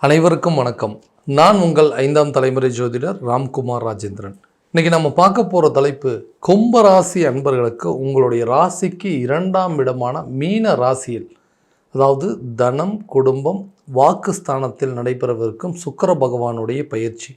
அனைவருக்கும் வணக்கம். நான் உங்கள் 5ஆம் தலைமுறை ஜோதிடர் ராம்குமார் ராஜேந்திரன். இன்னைக்கு நம்ம பார்க்க போகிற தலைப்பு, கும்பராசி அன்பர்களுக்கு உங்களுடைய ராசிக்கு 2ஆம் இடமான மீன ராசியில், அதாவது தனம், குடும்பம், வாக்குஸ்தானத்தில் நடைபெறவிருக்கும் சுக்கிர பகவானுடைய பயிற்சி.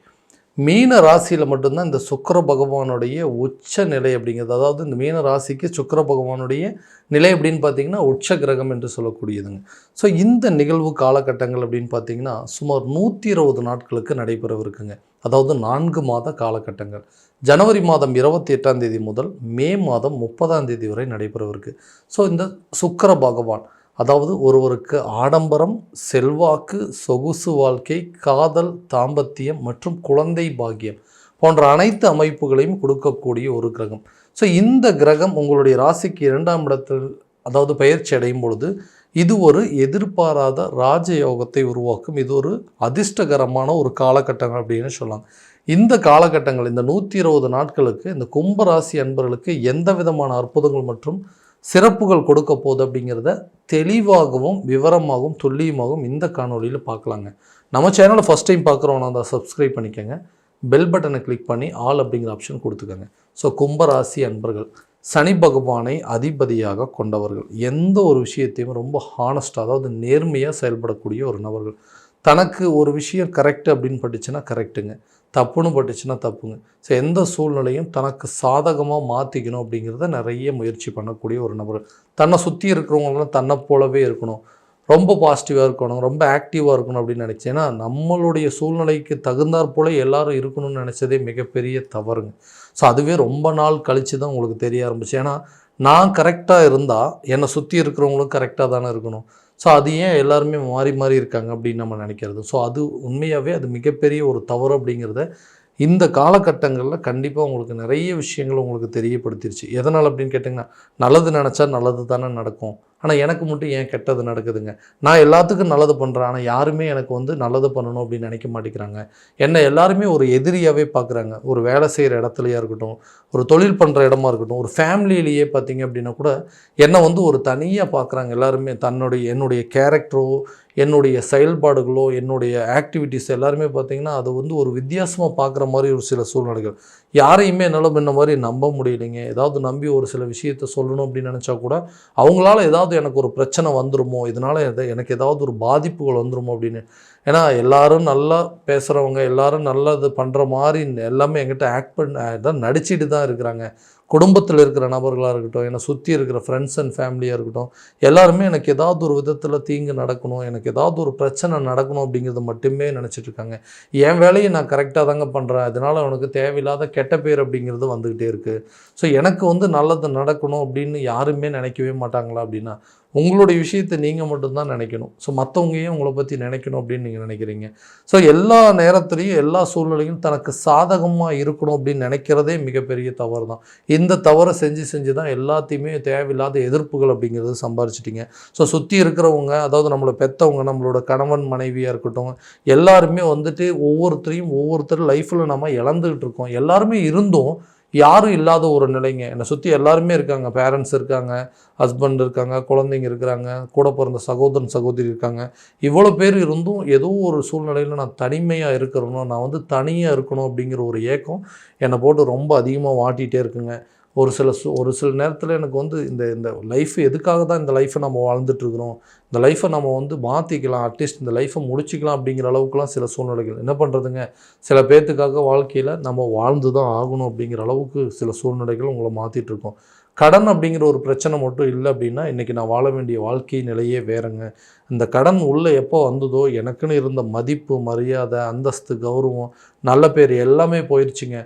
மீன ராசியில் மட்டும்தான் இந்த சுக்கிர பகவானுடைய உச்ச நிலை அப்படிங்கிறது. அதாவது இந்த மீன ராசிக்கு சுக்கிர பகவானுடைய நிலை அப்படின்னு பார்த்தீங்கன்னா உச்ச கிரகம் என்று சொல்லக்கூடியதுங்க. ஸோ இந்த நிகழ்வு காலகட்டங்கள் அப்படின்னு பார்த்தீங்கன்னா சுமார் 120 நாட்களுக்கு நடைபெறவிருக்குங்க. அதாவது 4 மாத காலகட்டங்கள். ஜனவரி மாதம் 28ஆம் தேதி முதல் மே மாதம் 30ஆம் தேதி வரை நடைபெறவிருக்கு. ஸோ இந்த சுக்கிர பகவான், அதாவது ஒருவருக்கு ஆடம்பரம், செல்வாக்கு, சொகுசு வாழ்க்கை, காதல், தாம்பத்தியம் மற்றும் குழந்தை பாக்கியம் போன்ற அனைத்து அமைப்புகளையும் கொடுக்கக்கூடிய ஒரு கிரகம். ஸோ இந்த கிரகம் உங்களுடைய ராசிக்கு 2ஆம் இடத்தில், அதாவது பயிற்சி அடையும் பொழுது, இது ஒரு எதிர்பாராத ராஜயோகத்தை உருவாக்கும். இது ஒரு அதிர்ஷ்டகரமான ஒரு காலகட்டம் அப்படின்னு சொல்லலாம். இந்த காலகட்டங்கள், இந்த 120 நாட்களுக்கு இந்த கும்பராசி அன்பர்களுக்கு எந்த விதமான அற்புதங்கள் மற்றும் சிறப்புகள் கொடுக்க போகுது அப்படிங்கிறத தெளிவாகவும் விவரமாகவும் துல்லியமாகவும் இந்த காணொலியில் பார்க்கலாங்க. நம்ம சேனலை ஃபஸ்ட் டைம் பார்க்குறோன்னா அதை சப்ஸ்கிரைப் பண்ணிக்கோங்க. பெல் பட்டனை கிளிக் பண்ணி ஆல் அப்படிங்கிற ஆப்ஷன் கொடுத்துக்கோங்க. ஸோ கும்பராசி அன்பர்கள் சனி பகவானை அதிபதியாக கொண்டவர்கள். எந்த ஒரு விஷயத்தையும் ரொம்ப ஹானஸ்டாக, அதாவது நேர்மையாக செயல்படக்கூடிய ஒரு நபர்கள். தனக்கு ஒரு விஷயம் கரெக்டு அப்படின்னு பட்டுச்சுன்னா கரெக்டுங்க, தப்புன்னு பட்டுச்சுன்னா தப்புங்க. ஸோ எந்த சூழ்நிலையும் தனக்கு சாதகமாக மாற்றிக்கணும் அப்படிங்கிறத நிறைய முயற்சி பண்ணக்கூடிய ஒரு நபர். தன்னை சுற்றி இருக்கிறவங்களாம் தன்னை போலவே இருக்கணும், ரொம்ப பாசிட்டிவாக இருக்கணும், ரொம்ப ஆக்டிவாக இருக்கணும் அப்படின்னு நினச்சேன். ஏன்னா நம்மளுடைய சூழ்நிலைக்கு தகுந்தாற் போல எல்லாரும் இருக்கணும்னு நினச்சதே மிகப்பெரிய தவறுங்க. ஸோ அதுவே ரொம்ப நாள் கழித்து தான் உங்களுக்கு தெரிய ஆரம்பிச்சு. ஏன்னா நான் கரெக்டாக இருந்தால் என்னை சுற்றி இருக்கிறவங்களும் கரெக்டாக தானே இருக்கணும். ஸோ அது ஏன் எல்லாருமே மாறி மாறி இருக்காங்க அப்படின்னு நம்ம நினைக்கிறது. ஸோ அது உண்மையாகவே அது மிகப்பெரிய ஒரு தவறு அப்படிங்கிறத இந்த காலகட்டங்களில் கண்டிப்பாக உங்களுக்கு நிறைய விஷயங்கள் உங்களுக்கு தெரியப்படுத்திருச்சு. எதனால் அப்படின்னு கேட்டிங்கன்னா, நல்லது நினச்சா நல்லது தானே நடக்கும், ஆனால் எனக்கு மட்டும் ஏன் கெட்டது நடக்குதுங்க? நான் எல்லாத்துக்கும் நல்லது பண்ணுறேன், ஆனால் யாருமே எனக்கு நல்லது பண்ணணும் அப்படின்னு நினைக்க மாட்டேங்கிறாங்க. என்னை எல்லாருமே ஒரு எதிரியாகவே பார்க்குறாங்க. ஒரு வேலை செய்கிற இடத்துலையா இருக்கட்டும், ஒரு தொழில் பண்ணுற இடமா இருக்கட்டும், ஒரு ஃபேமிலியிலேயே பார்த்தீங்க அப்படின்னா கூட என்னை ஒரு தனியாக பார்க்குறாங்க எல்லாருமே. என்னுடைய கேரக்டரோ, என்னுடைய செயல்பாடுகளோ, என்னுடைய ஆக்டிவிட்டீஸ் எல்லாருமே பார்த்திங்கன்னா அது ஒரு வித்தியாசமாக பார்க்குற மாதிரி ஒரு சில சூழ்நிலைகள். யாரையுமே என்னால் இந்த மாதிரி நம்ப முடியலைங்க. ஏதாவது நம்பி ஒரு சில விஷயத்த சொல்லணும் அப்படின்னு நினச்சா கூட அவங்களால ஏதாவது எனக்கு ஒரு பிரச்சனை வந்துருமோ, இதனால் எனக்கு ஏதாவது ஒரு பாதிப்புகள் வந்துருமோ அப்படின்னு. ஏன்னா எல்லாரும் நல்லா பேசுகிறவங்க, எல்லாரும் நல்லது பண்ணுற மாதிரி எல்லாமே என்கிட்ட ஆக்ட் பண்ண நடிச்சிட்டு தான் இருக்கிறாங்க. குடும்பத்தில் இருக்கிற நபர்களாக இருக்கட்டும், என்னை சுற்றி இருக்கிற ஃப்ரெண்ட்ஸ் அண்ட் ஃபேமிலியாக இருக்கட்டும், எல்லாருமே எனக்கு ஏதாவது ஒரு விதத்தில் தீங்கு நடக்கணும், எனக்கு ஏதாவது ஒரு பிரச்சனை நடக்கணும் அப்படிங்கிறது மட்டுமே நினச்சிட்ருக்காங்க. என் வேலையை நான் கரெக்டாக தாங்க பண்ணுறேன், அதனால் அவனுக்கு தேவையில்லாத கெட்ட பேர் அப்படிங்கிறது வந்துக்கிட்டே இருக்குது. ஸோ எனக்கு நல்லது நடக்கணும் அப்படின்னு யாருமே நினைக்கவே மாட்டாங்களா அப்படின்னா, உங்களுடைய விஷயத்தை நீங்கள் மட்டும்தான் நினைக்கணும். ஸோ மற்றவங்க ஏன் உங்களை பற்றி நினைக்கணும் அப்படின்னு நீங்கள் நினைக்கிறீங்க? ஸோ எல்லா நேரத்துலையும் எல்லா சூழ்நிலையும் தனக்கு சாதகமாக இருக்கணும் அப்படின்னு நினைக்கிறதே மிகப்பெரிய தவறு தான். இந்த தவறை செஞ்சு தான் எல்லாத்தையுமே தேவையில்லாத எதிர்ப்புகள் அப்படிங்கிறது சம்பாரிச்சிட்டிங்க. ஸோ சுற்றி இருக்கிறவங்க, அதாவது நம்மளை பெற்றவங்க, நம்மளோட கணவன் மனைவியாக இருக்கட்டும், எல்லாருமே ஒவ்வொருத்தர் லைஃப்பில் நம்ம இழந்துக்கிட்டு இருக்கோம். எல்லாருமே இருந்தும் யாரும் இல்லாத ஒரு நிலைங்க. என்னை சுற்றி எல்லாருமே இருக்காங்க. பேரண்ட்ஸ் இருக்காங்க, ஹஸ்பண்ட் இருக்காங்க, குழந்தைங்க இருக்கிறாங்க, கூட பிறந்த சகோதரன் சகோதரி இருக்காங்க. இவ்வளோ பேர் இருந்தும் ஏதோ ஒரு சூழ்நிலையில் நான் தனிமையாக இருக்கிறணும், நான் தனியாக இருக்கணும் அப்படிங்கிற ஒரு ஏக்கம் என்னை போட்டு ரொம்ப அதிகமாக வாட்டிகிட்டே இருக்குங்க. ஒரு சில நேரத்தில் எனக்கு இந்த லைஃப் எதுக்காக தான் இந்த லைஃப்பை நம்ம வாழ்ந்துட்டுருக்குறோம், இந்த லைஃப்பை நம்ம மாற்றிக்கலாம், அட்லீஸ்ட் இந்த லைஃப்பை முடிச்சிக்கலாம் அப்படிங்கிற அளவுக்குலாம் சில சூழ்நிலைகள். என்ன பண்ணுறதுங்க, சில பேர்த்துக்காக வாழ்க்கையில் நம்ம வாழ்ந்து தான் ஆகணும் அப்படிங்கிற அளவுக்கு சில சூழ்நிலைகள் உங்களை மாற்றிட்டுருக்கோம். கடன் அப்படிங்கிற ஒரு பிரச்சனை மட்டும் இல்லை அப்படின்னா இன்றைக்கி நான் வாழ வேண்டிய வாழ்க்கை நிலையே வேறுங்க. இந்த கடன் உள்ளே எப்போ வந்ததோ எனக்குன்னு இருந்த மதிப்பு, மரியாதை, அந்தஸ்து, கௌரவம், நல்ல பேர் எல்லாமே போயிடுச்சுங்க.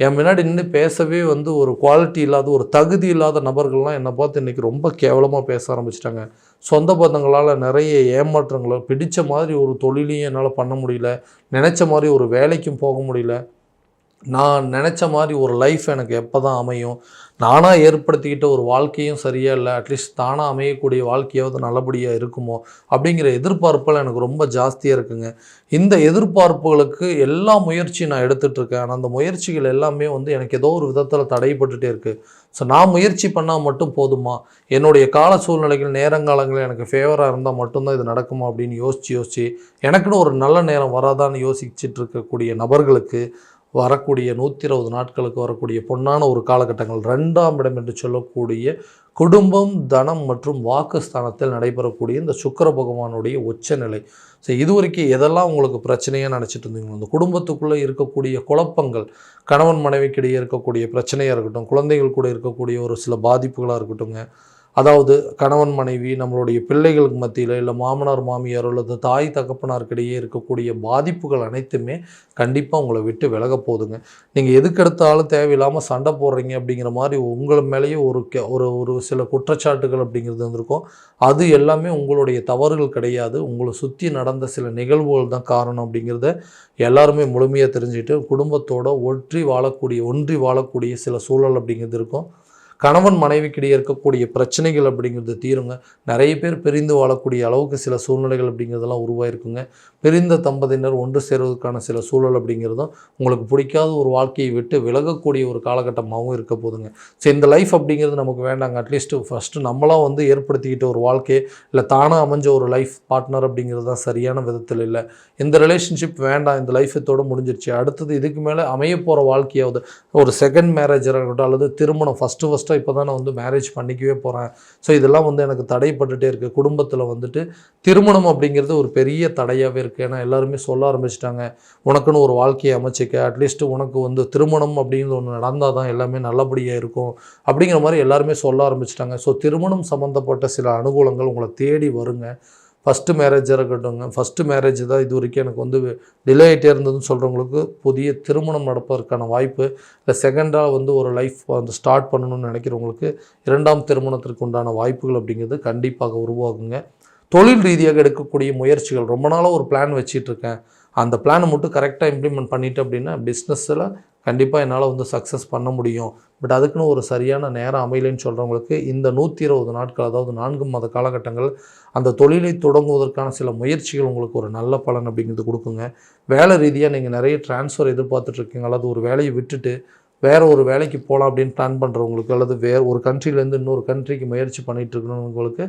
என் முன்னாடி நின்று பேசவே ஒரு குவாலிட்டி இல்லாத, ஒரு தகுதி இல்லாத நபர்கள்லாம் என்னை பார்த்து இன்றைக்கி ரொம்ப கேவலமாக பேச ஆரம்பிச்சிட்டாங்க. சொந்த பந்தங்களால் நிறைய ஏமாற்றங்களை, பிடித்த மாதிரி ஒரு தொழிலையும் என்னால் பண்ண முடியல, நினச்ச மாதிரி ஒரு வேலைக்கும் போக முடியல, நான் நினச்ச மாதிரி ஒரு லைஃப் எனக்கு எப்போ தான் அமையும், நானாக ஏற்படுத்திக்கிட்ட ஒரு வாழ்க்கையும் சரியா இல்லை, அட்லீஸ்ட் தானாக அமையக்கூடிய வாழ்க்கையாவது நல்லபடியாக இருக்குமோ அப்படிங்கிற எதிர்பார்ப்புகள் எனக்கு ரொம்ப ஜாஸ்தியாக இருக்குங்க. இந்த எதிர்பார்ப்புகளுக்கு எல்லா முயற்சியும் நான் எடுத்துகிட்டு இருக்கேன். ஆனால் அந்த முயற்சிகள் எல்லாமே வந்து எனக்கு ஏதோ ஒரு விதத்தில் தடைப்பட்டுட்டே இருக்குது. ஸோ நான் முயற்சி பண்ணால் மட்டும் போதுமா, என்னுடைய கால சூழ்நிலைகள் நேரங்காலங்கள் எனக்கு ஃபேவராக இருந்தால் மட்டும்தான் இது நடக்குமா அப்படின்னு யோசித்து எனக்குன்னு ஒரு நல்ல நேரம் வராதான்னு யோசிச்சுட்டு இருக்கக்கூடிய நபர்களுக்கு வரக்கூடிய 120 நாட்களுக்கு வரக்கூடிய பொன்னான ஒரு காலகட்டங்கள் 2ஆம் இடம் என்று சொல்லக்கூடிய குடும்பம், தனம் மற்றும் வாக்குஸ்தானத்தில் நடைபெறக்கூடிய இந்த சுக்கிர பகவானுடைய உச்சநிலை. ஸோ இதுவரைக்கும் எதெல்லாம் உங்களுக்கு பிரச்சனையாக நினச்சிட்டு இருந்தீங்களோ, அந்த குடும்பத்துக்குள்ளே இருக்கக்கூடிய குழப்பங்கள், கணவன் மனைவிக்கிடையே இருக்கக்கூடிய பிரச்சனையாக இருக்கட்டும், குழந்தைகள் கூட இருக்கக்கூடிய ஒரு சில பாதிப்புகளாக இருக்கட்டுங்க, அதாவது கணவன் மனைவி, நம்மளுடைய பிள்ளைகளுக்கு மத்தியில், இல்லை மாமனார் மாமியாரோ அல்லது தாய் தகப்பனாருக்கிடையே இருக்கக்கூடிய பாதிப்புகள் அனைத்துமே கண்டிப்பாக உங்களை விட்டு விலக போகுதுங்க. நீங்கள் எதுக்கெடுத்தாலும் தேவையில்லாமல் சண்டை போடுறீங்க அப்படிங்கிற மாதிரி உங்கள் மேலேயே ஒரு சில குற்றச்சாட்டுகள் அப்படிங்கிறது வந்திருக்கும். அது எல்லாமே உங்களுடைய தவறுகள் கிடையாது, உங்களை சுற்றி நடந்த சில நிகழ்வுகள் தான் காரணம் அப்படிங்கிறத எல்லாருமே முழுமையாக தெரிஞ்சுக்கிட்டு குடும்பத்தோடு ஒன்றி வாழக்கூடிய சில சூழல் அப்படிங்கிறது இருக்கும். கணவன் மனைவிக்கிடையே இருக்கக்கூடிய பிரச்சனைகள் அப்படிங்கிறது தீருங்க. நிறைய பேர் பிரிந்து வாழக்கூடிய அளவுக்கு சில சூழ்நிலைகள் அப்படிங்கிறதெல்லாம் உருவாயிருக்குங்க. பிரிந்த தம்பதியினர் ஒன்று சேருவதற்கான சில சூழல் அப்படிங்கிறதும் உங்களுக்கு பிடிக்காத ஒரு வாழ்க்கையை விட்டு விலகக்கூடிய ஒரு காலகட்டமாகவும் இருக்க போதுங்க. ஸோ இந்த லைஃப் அப்படிங்கிறது நமக்கு வேண்டாங்க. அட்லீஸ்ட்டு ஃபஸ்ட்டு நம்மளாம் வந்து ஏற்படுத்திக்கிட்ட ஒரு வாழ்க்கையை, இல்லை தானாக அமைஞ்ச ஒரு லைஃப் பார்ட்னர் அப்படிங்கிறது தான் சரியான விதத்தில் இல்லை. இந்த ரிலேஷன்ஷிப் வேண்டாம், இந்த லைஃப் இதோட முடிஞ்சிருச்சு, அடுத்தது இதுக்கு மேலே அமைய போகிற வாழ்க்கையாவது ஒரு செகண்ட் மேரேஜாக இருக்கட்டும் அல்லது திருமணம் ஃபஸ்ட்டு இப்போ தான் நான் வந்து மேரேஜ் பண்ணிக்கவே போகிறேன், ஸோ இதெல்லாம் வந்து எனக்கு தடைப்பட்டுகிட்டே இருக்குது. குடும்பத்தில் வந்துட்டு திருமணம் அப்படிங்கிறது ஒரு பெரிய தடையாகவே இருக்குது. ஏன்னா எல்லாருமே சொல்ல ஆரம்பிச்சிட்டாங்க, உனக்குன்னு ஒரு வாழ்க்கையை அமைச்சிக்க, அட்லீஸ்ட்டு உனக்கு வந்து திருமணம் அப்படிங்கிறது ஒன்று நடந்தால் தான் எல்லாமே நல்லபடியாக இருக்கும் அப்படிங்கிற மாதிரி எல்லாருமே சொல்ல ஆரம்பிச்சிட்டாங்க. ஸோ திருமணம் சம்மந்தப்பட்ட சில அனுகூலங்கள் உங்களை தேடி வருங்க. ஃபஸ்ட்டு மேரேஜாக இருக்கட்டும்ங்க, ஃபஸ்ட்டு மேரேஜ் தான் இது வரைக்கும் எனக்கு வந்து டிலே ஆகிட்டே இருந்ததுன்னு சொல்கிறவங்களுக்கு புதிய திருமணம் நடப்பதற்கான வாய்ப்பு, இல்லை செகண்டாக வந்து ஒரு லைஃப் வந்து ஸ்டார்ட் பண்ணணும்னு நினைக்கிறவங்களுக்கு 2ஆம் திருமணத்திற்கு உண்டான வாய்ப்புகள் அப்படிங்கிறது கண்டிப்பாக உருவாகுங்க. தொழில் ரீதியாக எடுக்கக்கூடிய முயற்சிகள், ரொம்ப நாளாக ஒரு பிளான் வச்சிட்ருக்கேன், அந்த பிளானை மட்டும் கரெக்டாக இம்ப்ளிமெண்ட் பண்ணிவிட்டு அப்படின்னா பிஸ்னஸில் கண்டிப்பாக என்னால் வந்து சக்ஸஸ் பண்ண முடியும். பட் அதுக்குன்னு ஒரு சரியான நேரம் அமையலைன்னு சொல்கிறவங்களுக்கு இந்த 120 நாட்கள், அதாவது 4 மாத காலகட்டங்கள் அந்த தொழிலை தொடங்குவதற்கான சில முயற்சிகள் உங்களுக்கு ஒரு நல்ல பலன் அப்படிங்கிறது கொடுக்குங்க. வேலை ரீதியாக நீங்கள் நிறைய ட்ரான்ஸ்ஃபர் எதிர்பார்த்துட்ருக்கீங்க, அல்லது ஒரு வேலையை விட்டுட்டு வேறு ஒரு வேலைக்கு போகலாம் அப்படின்னு பிளான் பண்ணுறவங்களுக்கு, அல்லது வேறு ஒரு கண்ட்ரிலேருந்து இன்னொரு கண்ட்ரிக்கு முயற்சி பண்ணிகிட்டு இருக்கணுங்களுக்கு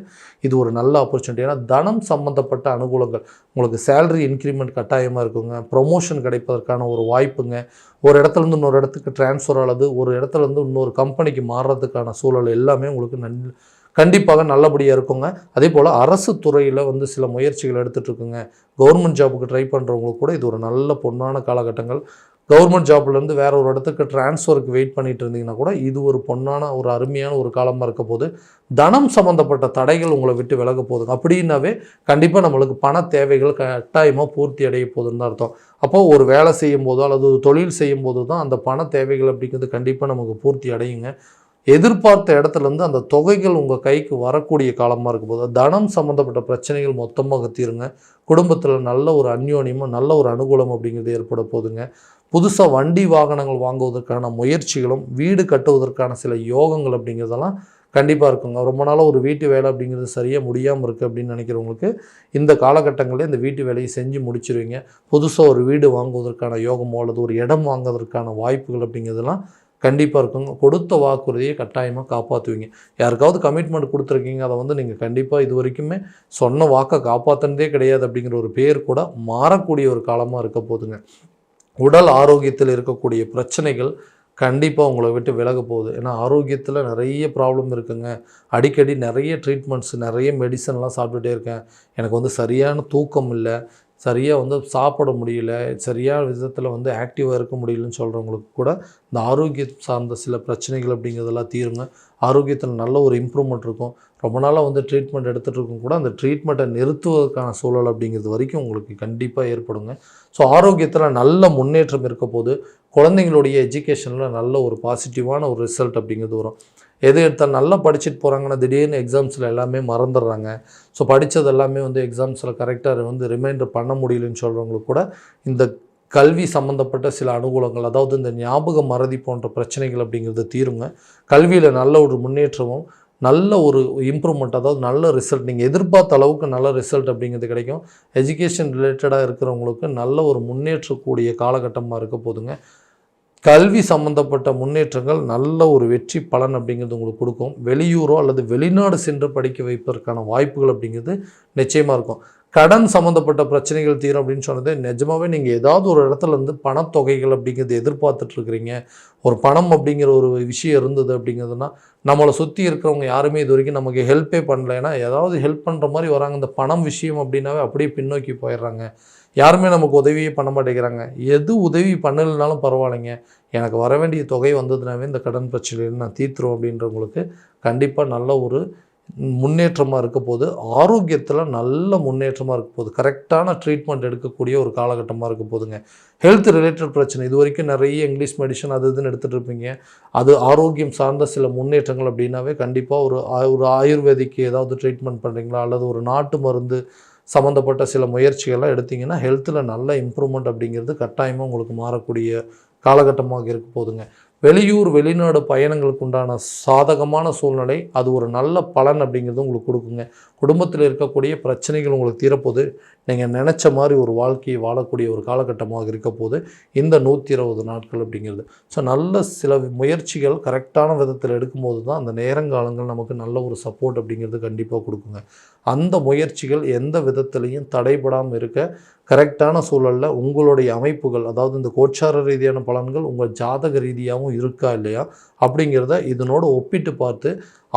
இது ஒரு நல்ல ஆப்பர்ச்சுனிட்டி. ஏன்னா தனம் சம்மந்தப்பட்ட அனுகூலங்கள், உங்களுக்கு சேலரி இன்க்ரிமெண்ட் கட்டாயமாக இருக்குங்க, ப்ரொமோஷன் கிடைப்பதற்கான ஒரு வாய்ப்புங்க, ஒரு இடத்துலேருந்து இன்னொரு இடத்துக்கு ட்ரான்ஸ்ஃபர் அல்லது ஒரு இடத்துலேருந்து இன்னொரு கம்பெனிக்கு மாறுறதுக்கான சூழல் எல்லாமே உங்களுக்கு கண்டிப்பாக நல்லபடியாக இருக்குங்க. அதே போல் அரசு துறையில் வந்து சில முயற்சிகள் எடுத்துகிட்ருக்குங்க. கவர்மெண்ட் ஜாபுக்கு ட்ரை பண்ணுறவங்களுக்கு கூட இது ஒரு நல்ல பொன்னான காலகட்டங்கள். கவர்மெண்ட் ஜாப்லேருந்து வேறு ஒரு இடத்துக்கு ட்ரான்ஸ்ஃபருக்கு வெயிட் பண்ணிட்டு இருந்தீங்கன்னா கூட இது ஒரு பொன்னான ஒரு அருமையான ஒரு காலமாக இருக்க போது. தனம் சம்மந்தப்பட்ட தடைகள் உங்களை விட்டு விலக போதுங்க. அப்படின்னாவே கண்டிப்பாக நம்மளுக்கு பண தேவைகள் கட்டாயமாக பூர்த்தி அடைய போகுதுன்னு தான் அர்த்தம். அப்போது ஒரு வேலை செய்யும் போதோ அல்லது ஒரு தொழில் செய்யும் போது தான் அந்த பண தேவைகள் அப்படிங்கிறது கண்டிப்பாக நமக்கு பூர்த்தி அடையுங்க. எதிர்பார்த்த இடத்துலேருந்து அந்த தொகைகள் உங்கள் கைக்கு வரக்கூடிய காலமாக இருக்கும் போது தனம் சம்மந்தப்பட்ட பிரச்சனைகள் மொத்தமாக தீருங்க. குடும்பத்தில் நல்ல ஒரு அந்யோன்யமும் நல்ல ஒரு அனுகூலம் அப்படிங்கிறது ஏற்பட போதுங்க. புதுசாக வண்டி வாகனங்கள் வாங்குவதற்கான முயற்சிகளும் வீடு கட்டுவதற்கான சில யோகங்கள் அப்படிங்கிறதெல்லாம் கண்டிப்பாக இருக்குங்க. ரொம்ப நாளாக ஒரு வீட்டு வேலை அப்படிங்கிறது சரியாக முடியாமல் இருக்குது அப்படின்னு நினைக்கிறவங்களுக்கு இந்த காலகட்டங்களில் இந்த வீட்டு வேலையை செஞ்சு முடிச்சிருவீங்க. புதுசாக ஒரு வீடு வாங்குவதற்கான யோகமோ அல்லது ஒரு இடம் வாங்குவதற்கான வாய்ப்புகள் அப்படிங்கிறதெல்லாம் கண்டிப்பாக இருக்குங்க. கொடுத்த வாக்குறுதியை கட்டாயமாக காப்பாற்றுவீங்க. யாருக்காவது கமிட்மெண்ட் கொடுத்துருக்கீங்க, அதை வந்து நீங்கள் கண்டிப்பாக இது வரைக்குமே சொன்ன வாக்கை காப்பாற்றினதே கிடையாது அப்படிங்கிற ஒரு பேர் கூட மாறக்கூடிய ஒரு காலமாக இருக்க போதுங்க. உடல் ஆரோக்கியத்தில் இருக்கக்கூடிய பிரச்சனைகள் கண்டிப்பாக உங்களை விட்டு விலக போகுது. ஏன்னா ஆரோக்கியத்தில் நிறைய ப்ராப்ளம் இருக்குங்க. அடிக்கடி நிறைய ட்ரீட்மெண்ட்ஸ், நிறைய மெடிசன்லாம் சாப்பிட்டுட்டே இருக்கேன், எனக்கு வந்து சரியான தூக்கம் இல்லை, சரியாக வந்து சாப்பிட முடியல, சரியான விதத்தில் வந்து ஆக்டிவாக இருக்க முடியலன்னு சொல்கிறவங்களுக்கு கூட இந்த ஆரோக்கியம் சார்ந்த சில பிரச்சனைகள் அப்படிங்கிறதெல்லாம் தீருங்க. ஆரோக்கியத்தில் நல்ல ஒரு இம்ப்ரூவ்மெண்ட் இருக்கும். ரொம்ப நாளாக வந்து ட்ரீட்மெண்ட் எடுத்துகிட்டு இருக்கும் கூட அந்த ட்ரீட்மெண்ட்டை நிறுத்துவதற்கான சூழல் அப்படிங்கிறது வரைக்கும் உங்களுக்கு கண்டிப்பாக ஏற்படுங்க. ஸோ ஆரோக்கியத்தில் நல்ல முன்னேற்றம் இருக்க போது. குழந்தைங்களுடைய எஜுகேஷனில் நல்ல ஒரு பாசிட்டிவான ஒரு ரிசல்ட் அப்படிங்கிறது வரும். எது எடுத்தால் நல்லா படிச்சுட்டு போகிறாங்கன்னா திடீர்னு எக்ஸாம்ஸில் எல்லாமே மறந்துடுறாங்க. ஸோ படித்தது எல்லாமே வந்து எக்ஸாம்ஸில் கரெக்டாக வந்து ரிமைண்டர் பண்ண முடியலன்னு சொல்கிறவங்களுக்கு கூட இந்த கல்வி சம்மந்தப்பட்ட சில அனுகூலங்கள், அதாவது இந்த ஞாபக மறதி போன்ற பிரச்சனைகள் அப்படிங்கிறது தீருங்க. கல்வியில் நல்ல ஒரு முன்னேற்றமும் நல்ல ஒரு இம்ப்ரூவ்மெண்ட், அதாவது நல்ல ரிசல்ட், நீங்கள் எதிர்பார்த்த அளவுக்கு நல்ல ரிசல்ட் அப்படிங்கிறது கிடைக்கும். எஜுகேஷன் ரிலேட்டடாக இருக்கிறவங்களுக்கு நல்ல ஒரு முன்னேற்றக்கூடிய காலகட்டமாக இருக்க போதுங்க. கல்வி சம்மந்தப்பட்ட முன்னேற்றங்கள் நல்ல ஒரு வெற்றி பலன் அப்படிங்கிறது உங்களுக்கு கொடுக்கும். வெளியூரோ அல்லது வெளிநாடு சென்று படிக்க வைப்பதற்கான வாய்ப்புகள் அப்படிங்கிறது நிச்சயமாக இருக்கும். கடன் சம்மந்தப்பட்ட பிரச்சனைகள் தீரும் அப்படின்னு சொன்னது நிஜமாகவே நீங்கள் ஏதாவது ஒரு இடத்துல இருந்து பணத்தொகைகள் அப்படிங்கிறது எதிர்பார்த்துட்ருக்குறீங்க. ஒரு பணம் அப்படிங்கிற ஒரு விஷயம் இருந்தது அப்படிங்கிறதுனா, நம்மளை சுற்றி இருக்கிறவங்க யாருமே இது வரைக்கும் நமக்கு ஹெல்ப்பே பண்ணல. ஏன்னா ஏதாவது ஹெல்ப் பண்ணுற மாதிரி வராங்க. இந்த பணம் விஷயம் அப்படின்னாவே அப்படியே பின்னோக்கி போயிடுறாங்க. யாருமே நமக்கு உதவியே பண்ண மாட்டேங்கிறாங்க. எது உதவி பண்ணலைனாலும் பரவாயில்லைங்க, எனக்கு வர வேண்டிய தொகை வந்ததுனாவே இந்த கடன் பிரச்சனையில் நான் தீர்த்துரும் அப்படின்றவங்களுக்கு கண்டிப்பாக நல்ல ஒரு முன்னேற்றமாக இருக்க போது. ஆரோக்கியத்தில் நல்ல முன்னேற்றமாக இருக்க போகுது. கரெக்டான ட்ரீட்மெண்ட் எடுக்கக்கூடிய ஒரு காலகட்டமாக இருக்க போதுங்க. ஹெல்த் ரிலேட்டட் பிரச்சனை இது வரைக்கும் நிறைய இங்கிலீஷ் மெடிசன் அது இதுன்னு எடுத்துகிட்டு இருப்பீங்க. அது ஆரோக்கியம் சார்ந்த சில முன்னேற்றங்கள் அப்படின்னாவே கண்டிப்பாக ஒரு ஆயுர்வேதிக்கு ஏதாவது ட்ரீட்மெண்ட் பண்ணுறீங்களா, அல்லது ஒரு நாட்டு மருந்து சம்மந்தப்பட்ட சில முயற்சிகள்லாம் எடுத்திங்கன்னா ஹெல்த்தில் நல்ல இம்ப்ரூவ்மெண்ட் அப்படிங்கிறது கட்டாயமாக உங்களுக்கு மாறக்கூடிய காலகட்டமாக இருக்க போதுங்க. வெளியூர் வெளிநாடு பயணங்களுக்கு உண்டான சாதகமான சூழ்நிலை, அது ஒரு நல்ல பலன் அப்படிங்கிறது உங்களுக்கு கொடுக்குங்க. குடும்பத்தில் இருக்கக்கூடிய பிரச்சனைகள் உங்களுக்கு தீரப்போது. நீங்கள் நினச்ச மாதிரி ஒரு வாழ்க்கையை வாழக்கூடிய ஒரு காலகட்டமாக இருக்க போது இந்த 120 நாட்கள் அப்படிங்கிறது. ஸோ நல்ல சில முயற்சிகள் கரெக்டான விதத்தில் எடுக்கும்போது தான் அந்த நேரங்காலங்கள் நமக்கு நல்ல ஒரு சப்போர்ட் அப்படிங்கிறது கண்டிப்பாக கொடுக்குங்க. அந்த முயற்சிகள் எந்த விதத்துலையும் தடைபடாமல் இருக்க கரெக்டான சூழலில் உங்களுடைய அமைப்புகள், அதாவது இந்த கோச்சார ரீதியான பலன்கள் உங்கள் ஜாதக ரீதியாகவும் இருக்கா இல்லையா அப்படிங்கிறத இதனோடு ஒப்பிட்டு பார்த்து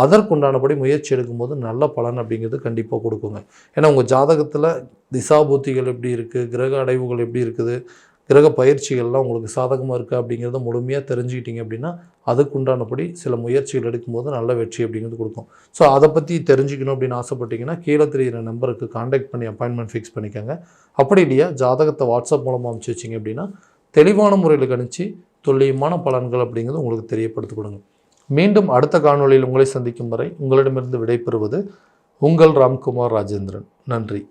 அதற்குண்டானபடி முயற்சி எடுக்கும்போது நல்ல பலன் அப்படிங்கிறது கண்டிப்பாக கொடுக்குங்க. ஏன்னா உங்கள் ஜாதகத்தில் திசாபூத்திகள் எப்படி இருக்குது, கிரக அடைவுகள் எப்படி இருக்குது, கிரக பயிற்சிகள்லாம் உங்களுக்கு சாதகமாக இருக்குது அப்படிங்கிறத முழுமையாக தெரிஞ்சுக்கிட்டீங்க அப்படின்னா அதுக்குண்டானபடி சில முயற்சிகள் எடுக்கும்போது நல்ல வெற்றி அப்படிங்கிறது கொடுக்கும். ஸோ அதை பற்றி தெரிஞ்சுக்கணும் அப்படின்னு ஆசைப்பட்டீங்கன்னா கீழே தெரிகிற நம்பருக்கு காண்டாக்ட் பண்ணி அப்பாயின்மெண்ட் ஃபிக்ஸ் பண்ணிக்கோங்க. அப்படி இல்லையா ஜாதகத்தை வாட்ஸ்அப் மூலமாக அனுப்பிச்சி வச்சிங்க அப்படின்னா தெளிவான முறையில் கணிச்சு துல்லியமான பலன்கள் அப்படிங்கிறது உங்களுக்கு தெரியப்படுத்தி கொடுங்க. மீண்டும் அடுத்த காணொளியில் உங்களை சந்திக்கும் வரை உங்களிடமிருந்து விடைபெறுவது உங்கள் ராம்குமார் ராஜேந்திரன். நன்றி.